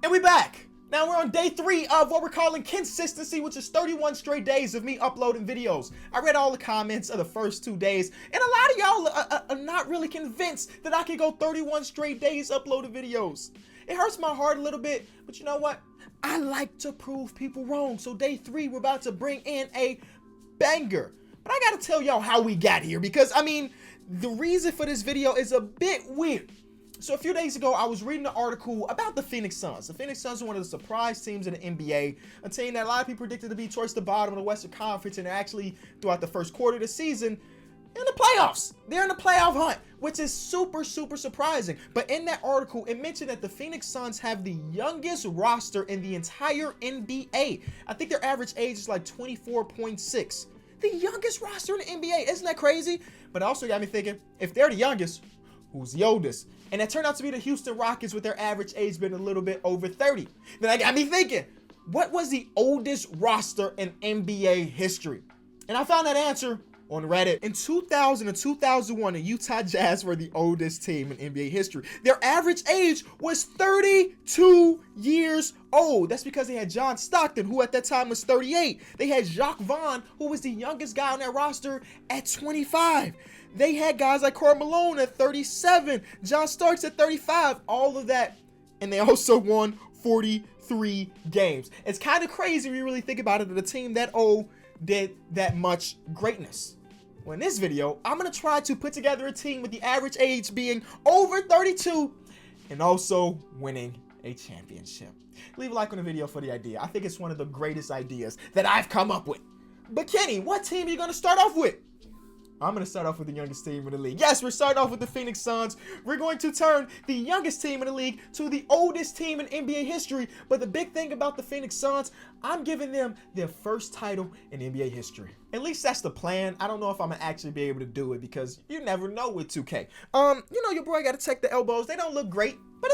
And we back. Now we're on day 3 of what we're calling consistency, which is 31 straight days of me uploading videos. I read all the comments of the first 2 days, and a lot of y'all are not really convinced that I can go 31 straight days uploading videos. It hurts my heart a little bit, but you know what? I like to prove people wrong. So day 3, we're about to bring in a banger. But I gotta tell y'all how we got here, because I mean, the reason for this video is a bit weird. So a few days ago, I was reading an article about the Phoenix Suns. The Phoenix Suns are one of the surprise teams in the NBA, a team that a lot of people predicted to be towards the bottom of the Western Conference, and they're actually, throughout the first quarter of the season, in the playoffs. They're in the playoff hunt, which is super surprising. But in that article, it mentioned that the Phoenix Suns have the youngest roster in the entire NBA. I think their average age is like 24.6. The youngest roster in the NBA. Isn't that crazy? But it also got me thinking, if they're the youngest, who's the oldest? And it turned out to be the Houston Rockets, with their average age being a little bit over 30. Then I got me thinking, what was the oldest roster in NBA history? And I found that answer on Reddit. In 2000 and 2001, the Utah Jazz were the oldest team in NBA history. Their average age was 32 years old. That's because they had John Stockton, who at that time was 38. They had Jacques Vaughn, who was the youngest guy on that roster, at 25. They had guys like Karl Malone at 37, John Starks at 35, all of that. And they also won 43 games. It's kind of crazy when you really think about it, that a team that old did that much greatness. Well, in this video, I'm going to try to put together a team with the average age being over 32 and also winning a championship. Leave a like on the video for the idea. I think it's one of the greatest ideas that I've come up with. But Kenny, what team are you going to start off with? I'm going to start off with the youngest team in the league. Yes, we're starting off with the Phoenix Suns. We're going to turn the youngest team in the league to the oldest team in NBA history. But the big thing about the Phoenix Suns, I'm giving them their first title in NBA history. At least that's the plan. I don't know if I'm going to actually be able to do it, because you never know with 2K. You know, your boy got to check the elbows. They don't look great, but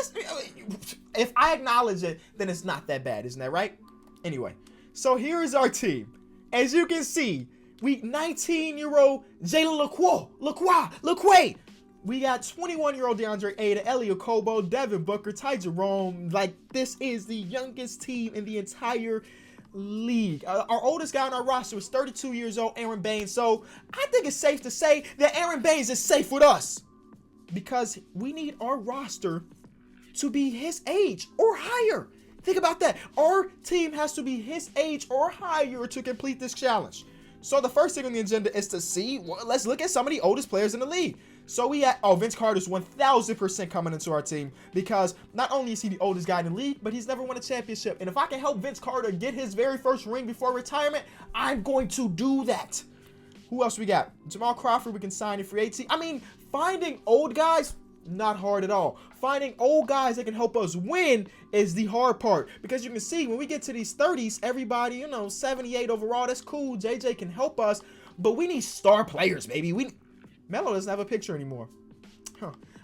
if I acknowledge it, then it's not that bad. Isn't that right? Anyway, so here is our team. As you can see, we 19-year-old Jalen Lacroix. We got 21-year-old DeAndre Ayton, Elio Kobo, Devin Booker, Ty Jerome. Like, this is the youngest team in the entire league. Our oldest guy on our roster was 32 years old, Aaron Baines. So I think it's safe to say that Aaron Baines is safe with us, because we need our roster to be his age or higher. Think about that. Our team has to be his age or higher to complete this challenge. So the first thing on the agenda is to see, well, let's look at some of the oldest players in the league. So we had, Vince Carter's 1000% coming into our team, because not only is he the oldest guy in the league, but he's never won a championship. And if I can help Vince Carter get his very first ring before retirement, I'm going to do that. Who else we got? Jamal Crawford, we can sign in free agency. I mean, finding old guys, not hard at all. Finding old guys that can help us win is the hard part, because you can see when we get to these 30s, everybody, you know, 78 overall, that's cool. JJ can help us, but we need star players, baby. Melo doesn't have a picture anymore.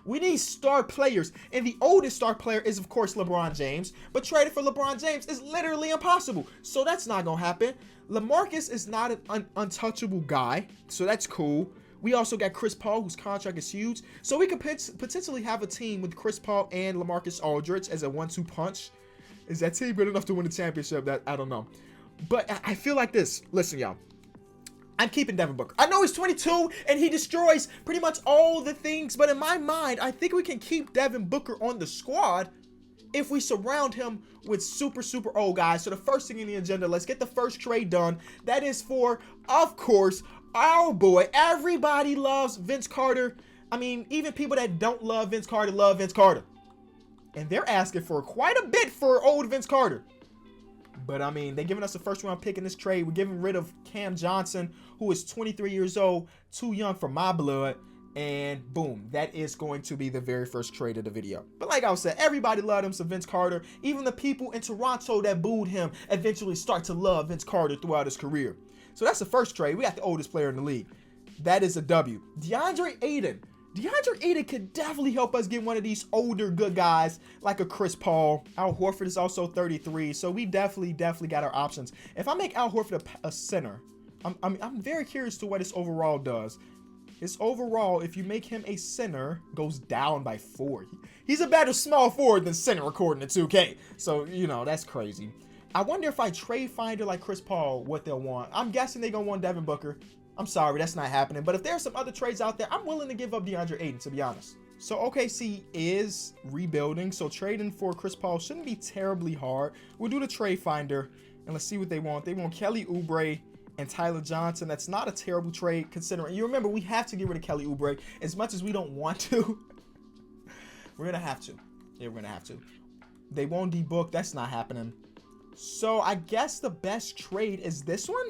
We need star players, and the oldest star player is, of course, LeBron James, but trading for LeBron James is literally impossible, so that's not gonna happen. Lamarcus is not an untouchable guy, so that's cool. We also got Chris Paul, whose contract is huge. So we could potentially have a team with Chris Paul and Lamarcus Aldridge as a 1-2 punch. Is that team good enough to win the championship? That I don't know. But I feel like this. Listen, y'all. I'm keeping Devin Booker. I know he's 22 and he destroys pretty much all the things. But in my mind, I think we can keep Devin Booker on the squad if we surround him with super old guys. So the first thing in the agenda, let's get the first trade done. That is for, of course, our boy. Everybody loves Vince Carter. I mean, even people that don't love Vince Carter love Vince Carter. And they're asking for quite a bit for old Vince Carter. But I mean, they're giving us a first round pick in this trade. We're getting rid of Cam Johnson, who is 23 years old, too young for my blood. And boom, that is going to be the very first trade of the video. But like I said, everybody loved him, so Vince Carter. Even the people in Toronto that booed him eventually start to love Vince Carter throughout his career. So that's the first trade. We got the oldest player in the league. That is a W. DeAndre Ayton. DeAndre Ayton could definitely help us get one of these older good guys like a Chris Paul. Al Horford is also 33, so we definitely got our options. If I make Al Horford a center, I'm very curious to what his overall does. His overall, if you make him a center, goes down by 4. He's a better small forward than center according to 2K. So, you know, that's crazy. I wonder if I trade finder like Chris Paul, what they'll want. I'm guessing they're going to want Devin Booker. I'm sorry, that's not happening. But if there's some other trades out there, I'm willing to give up DeAndre Ayton, to be honest. So OKC is rebuilding. So trading for Chris Paul shouldn't be terribly hard. We'll do the trade finder and let's see what they want. They want Kelly Oubre and Tyler Johnson. That's not a terrible trade considering. You remember, we have to get rid of Kelly Oubre as much as we don't want to. We're going to have to. Yeah, we're going to have to. They won't debook. That's not happening. So I guess the best trade is this one.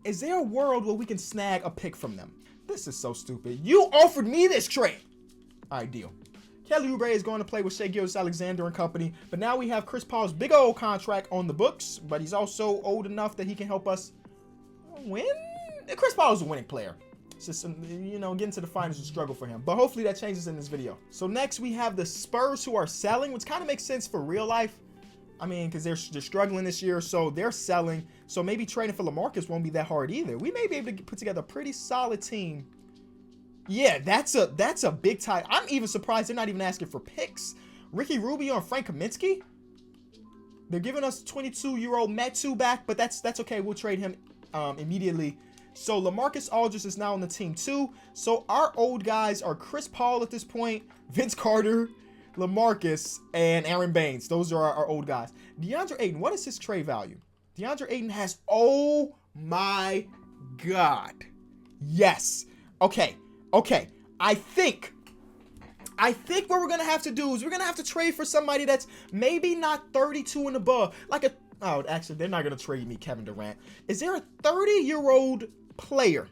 Is there a world where we can snag a pick from them? This is so stupid. You offered me this trade. All right, deal. Kelly Oubre is going to play with Shai Gilgeous-Alexander and company, but now we have Chris Paul's big old contract on the books, but he's also old enough that he can help us win. Chris Paul is a winning player. It's just, you know, getting to the finals is a struggle for him, but hopefully that changes in this video. So next we have the Spurs who are selling, which kind of makes sense for real life. I mean, because they're struggling this year, so they're selling. So maybe trading for Lamarcus won't be that hard either. We may be able to put together a pretty solid team. Yeah, that's a big tie. I'm even surprised they're not even asking for picks. Ricky Rubio and Frank Kaminsky. They're giving us 22-year-old Metu back, but that's okay. We'll trade him immediately. So Lamarcus Aldridge is now on the team too. So our old guys are Chris Paul at this point, Vince Carter, Lamarcus, and Aaron Baines. Those are our old guys. DeAndre Ayton, what is his trade value? DeAndre Ayton has, oh my God. Yes. Okay. I think what we're going to have to do is we're going to have to trade for somebody that's maybe not 32 and above. Oh, actually, they're not going to trade me Kevin Durant. Is there a 30-year-old player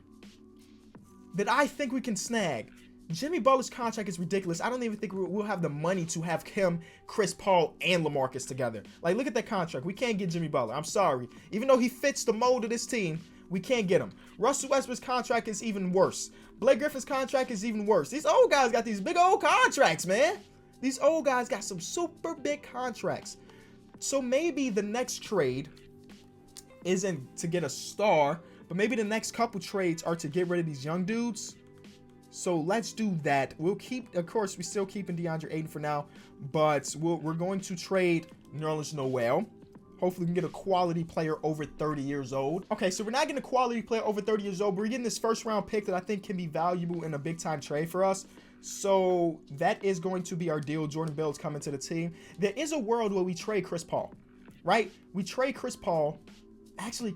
that I think we can snag? Jimmy Butler's contract is ridiculous. I don't even think we'll have the money to have him, Chris Paul, and Lamarcus together. Like, look at that contract. We can't get Jimmy Butler. I'm sorry. Even though he fits the mold of this team, we can't get him. Russell Westbrook's contract is even worse. Blake Griffin's contract is even worse. These old guys got these big old contracts, man. These old guys got some super big contracts. So maybe the next trade isn't to get a star, but maybe the next couple trades are to get rid of these young dudes. So let's do that. We'll keep, of course, we're still keeping DeAndre Ayton for now, but we're going to trade Nerlens Noel. Hopefully we can get a quality player over 30 years old. Okay, so we're not getting a quality player over 30 years old, but we're getting this first round pick that I think can be valuable in a big time trade for us. So that is going to be our deal. Jordan Bell's coming to the team. There is a world where we trade Chris Paul, right? We trade Chris Paul. Actually,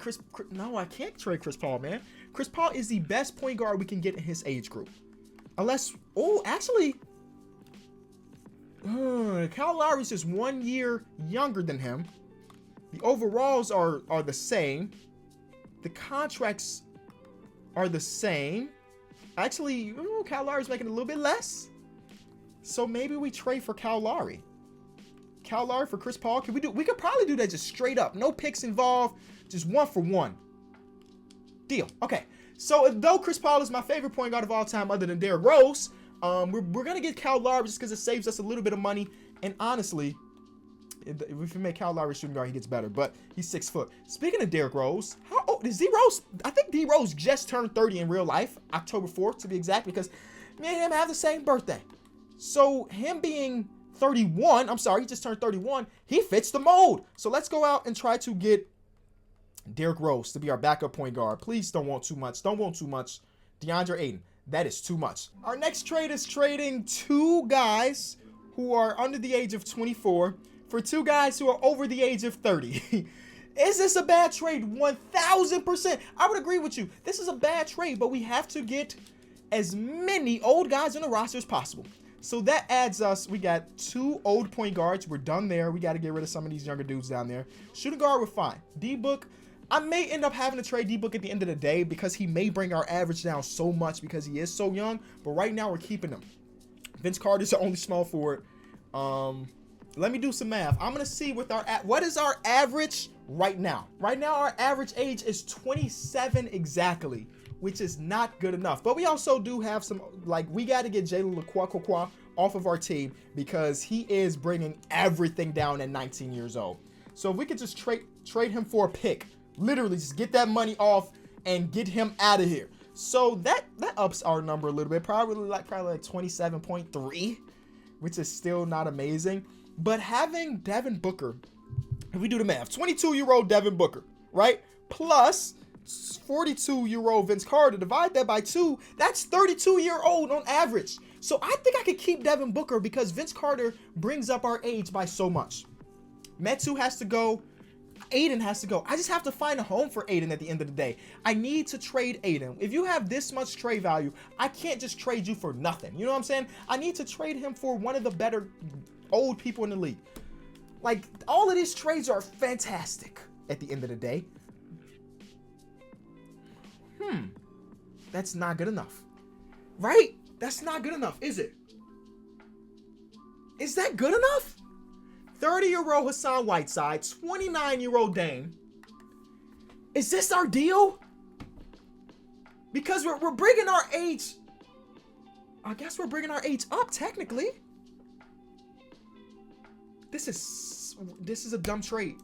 no, I can't trade Chris Paul, man. Chris Paul is the best point guard we can get in his age group. Unless, oh, actually, Kyle Lowry's just 1 year younger than him. The overalls are the same. The contracts are the same. Actually, Kyle Lowry's making a little bit less. So maybe we trade for Kyle Lowry. Kyle Lowry for Chris Paul. We could probably do that just straight up. No picks involved. Just 1 for 1. Deal. Okay. So though Chris Paul is my favorite point guard of all time other than Derrick Rose, we're going to get Kyle Lowry just because it saves us a little bit of money. And honestly, if we make Kyle Lowry shooting guard, he gets better. But he's 6 foot. Speaking of Derrick Rose, how old is D Rose? I think D Rose just turned 30 in real life. October 4th to be exact, because me and him have the same birthday. So him being 31, I'm sorry, he just turned 31. He fits the mold. So let's go out and try to get Derrick Rose to be our backup point guard. Please don't want too much. Don't want too much. DeAndre Ayton, that is too much. Our next trade is trading 2 guys who are under the age of 24 for 2 guys who are over the age of 30. Is this a bad trade? 1000%. I would agree with you. This is a bad trade, but we have to get as many old guys on the roster as possible. So that adds us, we got 2 old point guards. We're done there. We got to get rid of some of these younger dudes down there. Shooting guard, we're fine. D-Book, I may end up having to trade D-Book at the end of the day because he may bring our average down so much because he is so young. But right now, we're keeping him. Vince Carter's the only small forward. Let me do some math. I'm going to see what is our average right now. Right now, our average age is 27 exactly, which is not good enough. But we also do have some, like, we got to get Jalen Lecqua off of our team because he is bringing everything down at 19 years old. So if we could just trade him for a pick, literally just get that money off and get him out of here. So that ups our number a little bit, probably like 27.3, which is still not amazing. But having Devin Booker, if we do the math, 22-year-old Devin Booker, right? Plus 42-year-old Vince Carter, divide that by 2, that's 32-year-old on average. So I think I could keep Devin Booker because Vince Carter brings up our age by so much. Metu has to go. Aiden has to go. I just have to find a home for Aiden at the end of the day. I need to trade Aiden. If you have this much trade value, I can't just trade you for nothing. You know what I'm saying? I need to trade him for one of the better old people in the league. Like, all of these trades are fantastic at the end of the day. That's not good enough. Right? That's not good enough, is it? Is that good enough? 30-year-old Hassan Whiteside, 29-year-old Dame. Is this our deal? Because we're bringing our age. I guess we're bringing our age up, technically. This is a dumb trade.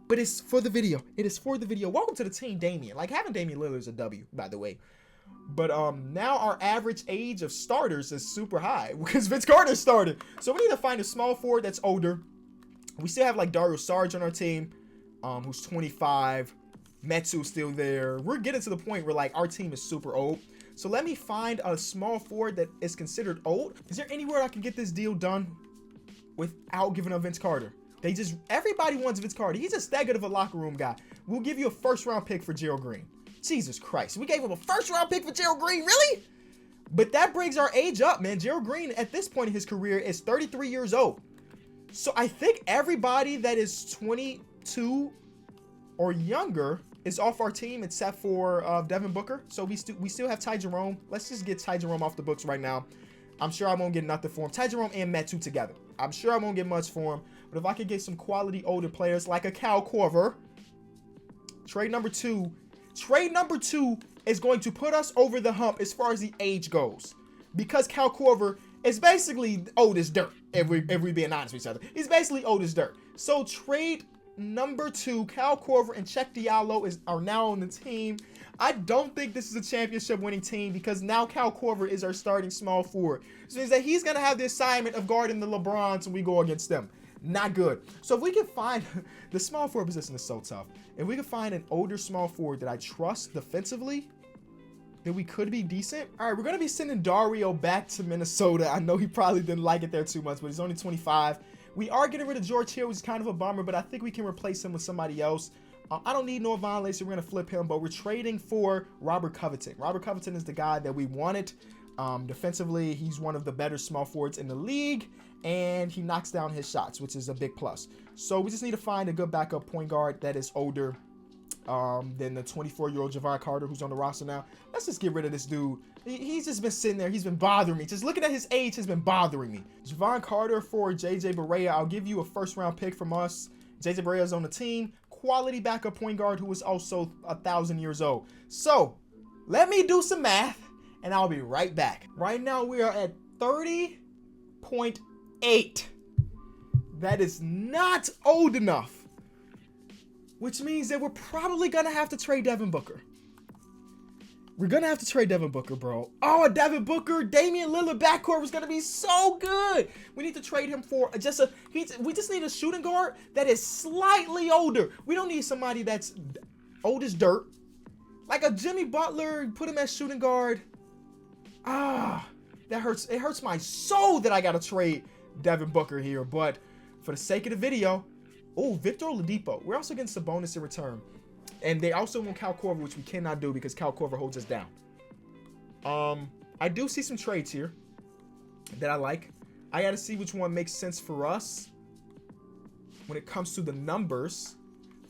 But it's for the video. It is for the video. Welcome to the team, Damian. Like, having Damian Lillard is a W, by the way. But now our average age of starters is super high because Vince Carter started. So we need to find a small forward that's older. We still have like Dario Saric on our team, who's 25. Metu's still there. We're getting to the point where like our team is super old. So let me find a small forward that is considered old. Is there anywhere I can get this deal done without giving up Vince Carter? Everybody wants Vince Carter. He's just that good of a locker room guy. We'll give you a first-round pick for Gerald Green. Jesus Christ. We gave him a first-round pick for Gerald Green? Really? But that brings our age up, man. Gerald Green, at this point in his career, is 33 years old. So I think everybody that is 22 or younger is off our team except for Devin Booker. So we still have Ty Jerome. Let's just get Ty Jerome off the books right now. I'm sure I won't get nothing for him. Ty Jerome and Metu together. I'm sure I won't get much for him. But if I could get some quality older players like a Cal Korver, trade number two is going to put us over the hump as far as the age goes. Because Cal Korver is basically old as dirt, if we being honest with each other. He's basically old as dirt. So trade number 2, Cal Korver and Check Diallo are now on the team. I don't think this is a championship winning team because now Cal Korver is our starting small forward. Which means that he's going to have the assignment of guarding the LeBrons when we go against them. Not good. So if we can find, the small forward position is so tough. If we can find an older small forward that I trust defensively, then we could be decent. All right, we're going to be sending Dario back to Minnesota. I know he probably didn't like it there too much, but he's only 25. We are getting rid of George Hill, which is kind of a bummer, but I think we can replace him with somebody else. I don't need Noah Vonleh, so we're going to flip him, but we're trading for Robert Covington. Robert Covington is the guy that we wanted. Defensively, he's one of the better small forwards in the league, and he knocks down his shots, which is a big plus. So we just need to find a good backup point guard that is older than the 24-year-old Jevon Carter, who's on the roster now. Let's just get rid of this dude. He's just been sitting there. He's been bothering me. Just looking at his age has been bothering me. Jevon Carter for JJ Barea. I'll give you a first-round pick from us. JJ Barea's on the team. Quality backup point guard who is also 1,000 years old. So let me do some math, and I'll be right back. Right now, we are at 30.8. That is not old enough. Which means that we're probably going to have to trade Devin Booker. We're going to have to trade Devin Booker, bro. Oh, a Devin Booker, Damian Lillard backcourt was going to be so good. We need to trade him for we just need a shooting guard that is slightly older. We don't need somebody that's old as dirt. Like a Jimmy Butler, put him as shooting guard. That hurts. It hurts my soul that I got to trade Devin Booker here. But for the sake of the video, oh, Victor Oladipo. We're also getting some bonus in return. And they also want Cal Korver, which we cannot do because Cal Korver holds us down. I do see some trades here that I like. I got to see which one makes sense for us when it comes to the numbers.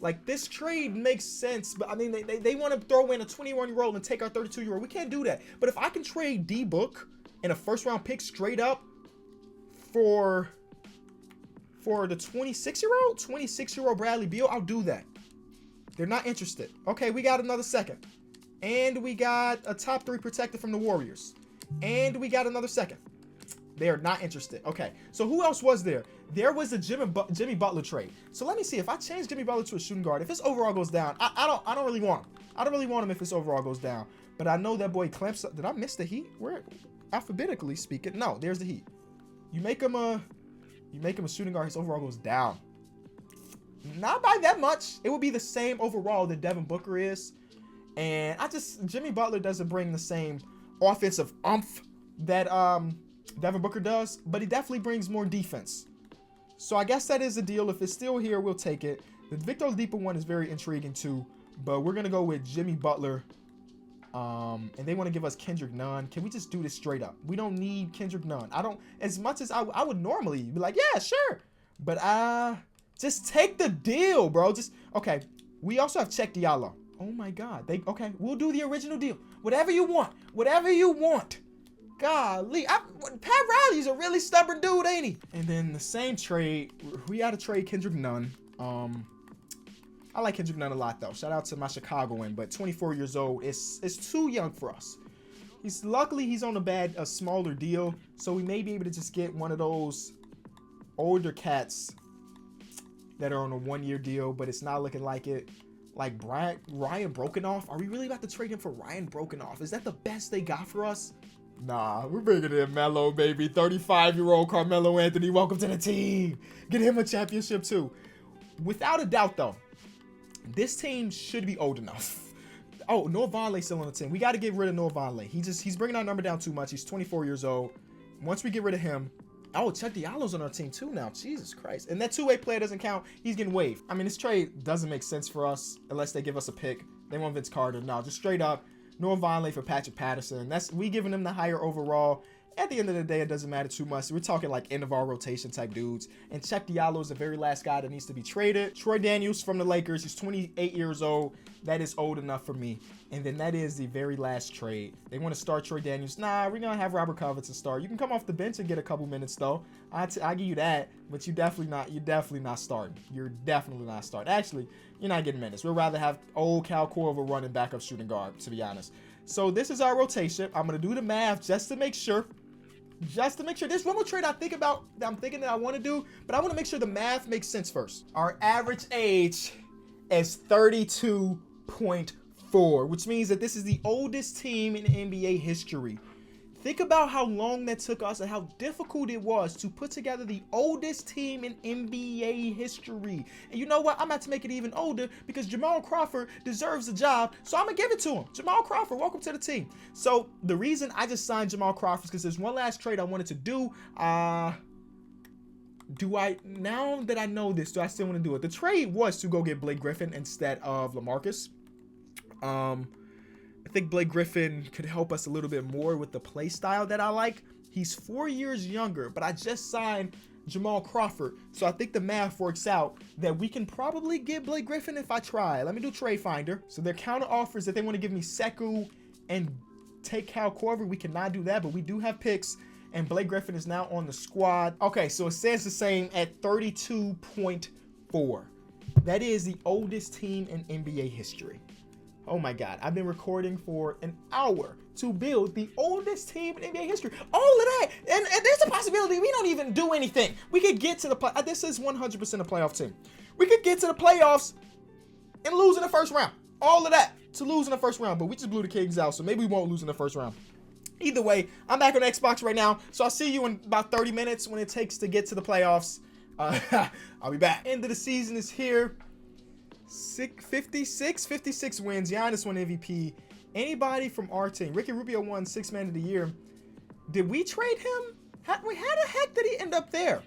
Like, this trade makes sense, but I mean, they want to throw in a 21-year-old and take our 32-year-old. We can't do that. But if I can trade D-Book and a first-round pick straight up for the 26-year-old Bradley Beal, I'll do that. They're not interested. Okay, we got another second. And we got a top 3 protector from the Warriors. And we got another second. They are not interested. Okay, so who else was there? There was a Jimmy Butler trade. So let me see. If I change Jimmy Butler to a shooting guard, if his overall goes down, I don't really want him. I don't really want him if his overall goes down. But I know that boy clamps up. Did I miss the Heat? Where, alphabetically speaking? No, there's the Heat. You make him a shooting guard, his overall goes down. Not by that much. It would be the same overall that Devin Booker is. And Jimmy Butler doesn't bring the same offensive umph that Devin Booker does, but he definitely brings more defense. So I guess that is the deal. If it's still here, we'll take it. The Victor Oladipo one is very intriguing too, but we're going to go with Jimmy Butler. And they want to give us Kendrick Nunn. Can we just do this straight up? We don't need Kendrick Nunn. As much as I would normally be like, yeah, sure. But just take the deal, bro. Okay. We also have Check Diallo. Oh my God. Okay. We'll do the original deal. Whatever you want. Whatever you want. Golly. Pat Riley's a really stubborn dude, ain't he? And then the same trade. We got to trade Kendrick Nunn. I like Kendrick Nunn a lot, though. Shout out to my Chicagoan, but 24 years old is too young for us. Luckily he's on a smaller deal, so we may be able to just get one of those older cats that are on a 1-year deal, but it's not looking like it. Like Ryan Brokenoff. Are we really about to trade him for Ryan Brokenoff? Is that the best they got for us? Nah, we're bringing in Melo, baby. 35-year-old Carmelo Anthony. Welcome to the team. Get him a championship too. Without a doubt, though, this team should be old enough. Oh, Noah Vonleh's still on the team. We got to get rid of Noah Vonleh. He's bringing our number down too much. He's 24 years old. Once we get rid of him, Chuck Diallo's on our team too now. Jesus Christ. And that two-way player doesn't count. He's getting waived. I mean, this trade doesn't make sense for us unless they give us a pick. They want Vince Carter. No, just straight up Noah Vonleh for Patrick Patterson. We giving him the higher overall. At the end of the day, it doesn't matter too much. We're talking like end of our rotation type dudes. And Check Diallo is the very last guy that needs to be traded. Troy Daniels from the Lakers. He's 28 years old. That is old enough for me. And then that is the very last trade. They want to start Troy Daniels. Nah, we're going to have Robert Covington start. You can come off the bench and get a couple minutes, though. I'll give you that. But you're definitely not starting. You're definitely not starting. Actually, you're not getting minutes. We'd rather have old Cal Korver running backup shooting guard, to be honest. So this is our rotation. I'm going to do the math just to make sure. There's one more trade I'm thinking that I want to do, but I want to make sure the math makes sense first. Our average age is 32.4, which means that this is the oldest team in NBA history. Think about how long that took us and how difficult it was to put together the oldest team in NBA history. And you know what? I'm about to make it even older because Jamal Crawford deserves the job, so I'm going to give it to him. Jamal Crawford, welcome to the team. So the reason I just signed Jamal Crawford is because there's one last trade I wanted to do. Now that I know this, do I still want to do it? The trade was to go get Blake Griffin instead of Lamarcus. I think Blake Griffin could help us a little bit more with the play style that I like. He's 4 years younger, but I just signed Jamal Crawford. So I think the math works out that we can probably get Blake Griffin if I try. Let me do Trade Finder. So their counter offers that they want to give me Sekou and take Cal Korver. We cannot do that, but we do have picks, and Blake Griffin is now on the squad. Okay, so it says the same at 32.4. That is the oldest team in NBA history. Oh my God, I've been recording for an hour to build the oldest team in NBA history. All of that, and there's a possibility we don't even do anything. We could get to the play. This is 100% a playoff team. We could get to the playoffs and lose in the first round. All of that to lose in the first round, but we just blew the Kings out, so maybe we won't lose in the first round. Either way, I'm back on Xbox right now, so I'll see you in about 30 minutes when it takes to get to the playoffs. I'll be back. End of the season is here. 56 wins. Giannis won MVP. Anybody from our team? Ricky Rubio won 6th Man of the Year. Did we trade him? How the heck did he end up there?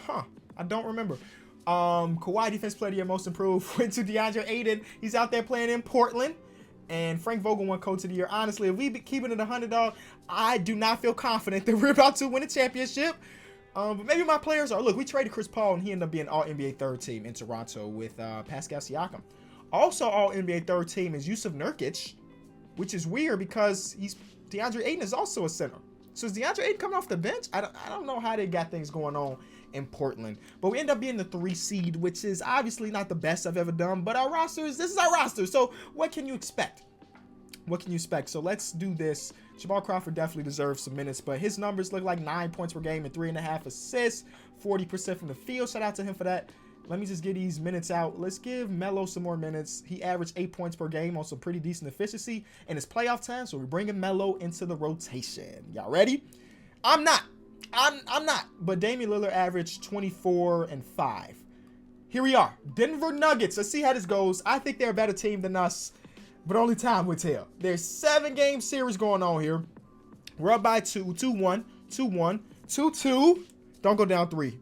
I don't remember. Kawhi Defense Player of the Year, Most Improved, went to DeAndre Ayton. He's out there playing in Portland. And Frank Vogel won Coach of the Year. Honestly, if we be keeping it 100, dog, I do not feel confident that we're about to win a championship. But maybe my players are. Look, we traded Chris Paul, and he ended up being All-NBA third team in Toronto with Pascal Siakam. Also All-NBA third team is Yusuf Nurkic, which is weird because DeAndre Ayton is also a center. So is DeAndre Ayton coming off the bench? I don't know how they got things going on in Portland. But we end up being the 3 seed, which is obviously not the best I've ever done. But this is our roster. So what can you expect? So let's do this. Jamal Crawford definitely deserves some minutes, but his numbers look like 9 points per game and 3.5 assists, 40% from the field. Shout out to him for that. Let me just get these minutes out. Let's give Melo some more minutes. He averaged 8 points per game on some pretty decent efficiency, and it's playoff time, so we're bringing Melo into the rotation. Y'all ready? I'm not. But Damian Lillard averaged 24 and 5. Here we are, Denver Nuggets. Let's see how this goes. I think they're a better team than us, but only time will tell. There's 7-game series going on here. We're up by 2-1, 2-1, 2-2. Don't go down 3.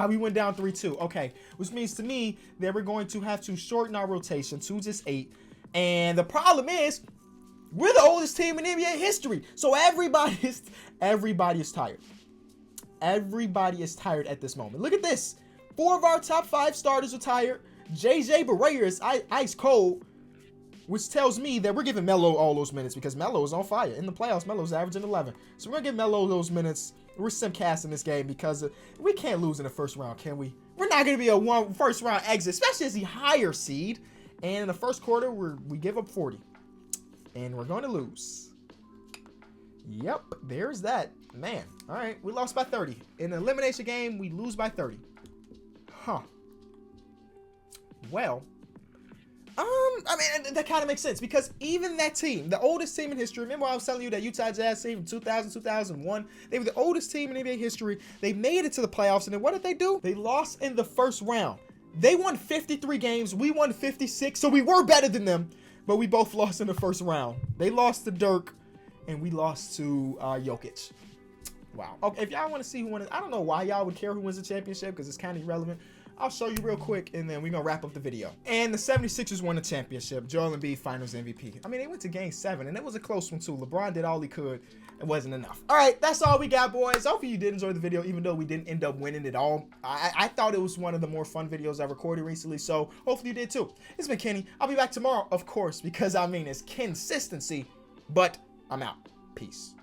We went down 3-2. Okay, which means to me that we're going to have to shorten our rotation to just 8. And the problem is, we're the oldest team in NBA history. So everybody is tired. Everybody is tired at this moment. Look at this. 4 of our top 5 starters are tired. JJ Barea is ice cold, which tells me that we're giving Melo all those minutes because Melo is on fire. In the playoffs, Melo's averaging 11. So we're going to give Melo those minutes. We're simcasting this game because we can't lose in the first round, can we? We're not going to be a first round exit, especially as the higher seed. And in the first quarter, we give up 40. And we're going to lose. Yep, there's that. Man, all right, we lost by 30. In an elimination game, we lose by 30. Huh. Well, I mean, that kind of makes sense because even that team, the oldest team in history, remember I was telling you that Utah Jazz team in 2000, 2001, they were the oldest team in NBA history. They made it to the playoffs, and then what did they do? They lost in the first round. They won 53 games. We won 56, so we were better than them, but we both lost in the first round. They lost to Dirk, and we lost to Jokic. Wow. Okay, if y'all want to see who wins, I don't know why y'all would care who wins the championship because it's kind of irrelevant. I'll show you real quick, and then we're going to wrap up the video. And the 76ers won the championship. Joel Embiid, Finals MVP. I mean, they went to Game 7, and it was a close one, too. LeBron did all he could. It wasn't enough. All right, that's all we got, boys. Hopefully you did enjoy the video, even though we didn't end up winning it all. I thought it was one of the more fun videos I recorded recently, so hopefully you did, too. It's been Kenny. I'll be back tomorrow, of course, because, I mean, it's consistency, but I'm out. Peace.